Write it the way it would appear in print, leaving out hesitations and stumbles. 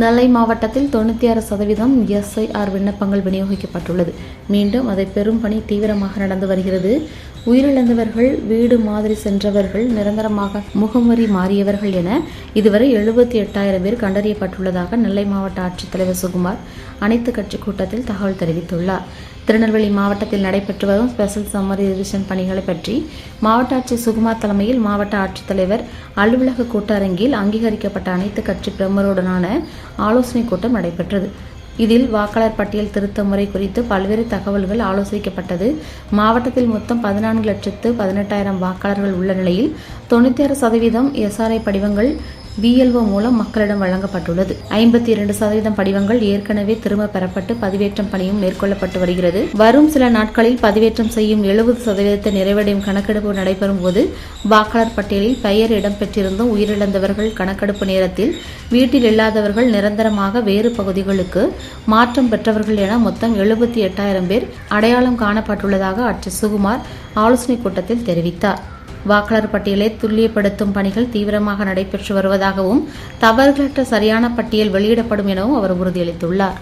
நெல்லை மாவட்டத்தில் 96% SIR விண்ணப்பங்கள் விநியோகிக்கப்பட்டுள்ளது. மீண்டும் அதை பெறும் பணி தீவிரமாக நடந்து வருகிறது. உயிரிழந்தவர்கள், வீடு மாதிரி சென்றவர்கள், நிரந்தரமாக முகவரி மாறியவர்கள் என இதுவரை 78,000 பேர் கண்டறியப்பட்டுள்ளதாக நெல்லை மாவட்ட ஆட்சித்தலைவர் சுகுமார் அனைத்து கட்சி கூட்டத்தில் தகவல் தெரிவித்துள்ளார். திருநெல்வேலி மாவட்டத்தில் நடைபெற்று வரும் ஸ்பெஷல் சம்மரி ரிவிஷன் பணிகளை பற்றி மாவட்ட ஆட்சியர் சுகுமார் தலைமையில் மாவட்ட ஆட்சித்தலைவர் அலுவலக கூட்டரங்கில் அங்கீகரிக்கப்பட்ட அனைத்து கட்சி பிரமுகருடனான ஆலோசனைக் கூட்டம் நடைபெற்றது. இதில் வாக்காளர் பட்டியல் திருத்த முறை குறித்து பல்வேறு தகவல்கள் ஆலோசிக்கப்பட்டது. மாவட்டத்தில் மொத்தம் 14,18,000 வாக்காளர்கள் உள்ள நிலையில் 96% SRI படிவங்கள் BLO மூலம் மக்களிடம் வழங்கப்பட்டுள்ளது. 52% படிவங்கள் ஏற்கனவே திரும்ப பெறப்பட்டு பதிவேற்றம் பணியும் மேற்கொள்ளப்பட்டு வருகிறது. வரும் சில நாட்களில் பதிவேற்றம் செய்யும் 70% நிறைவடையும் கணக்கெடுப்பு நடைபெறும் போது வாக்காளர் பட்டியலில் பெயர் இடம்பெற்றிருந்தும் உயிரிழந்தவர்கள் கணக்கெடுப்பு நேரத்தில் வீட்டில் இல்லாதவர்கள், நிரந்தரமாக வேறு பகுதிகளுக்கு மாற்றம் பெற்றவர்கள் என மொத்தம் 78,000 பேர் அடையாளம் காணப்பட்டுள்ளதாக ஆட்சியர் சுகுமார் ஆலோசனைக் கூட்டத்தில் தெரிவித்தார். வாக்காளர் பட்டியலை துல்லியப்படுத்தும் பணிகள் தீவிரமாக நடைபெற்று வருவதாகவும் தவறுகளற்ற சரியான பட்டியல் வெளியிடப்படும் எனவும் அவர் உறுதியளித்துள்ளார்.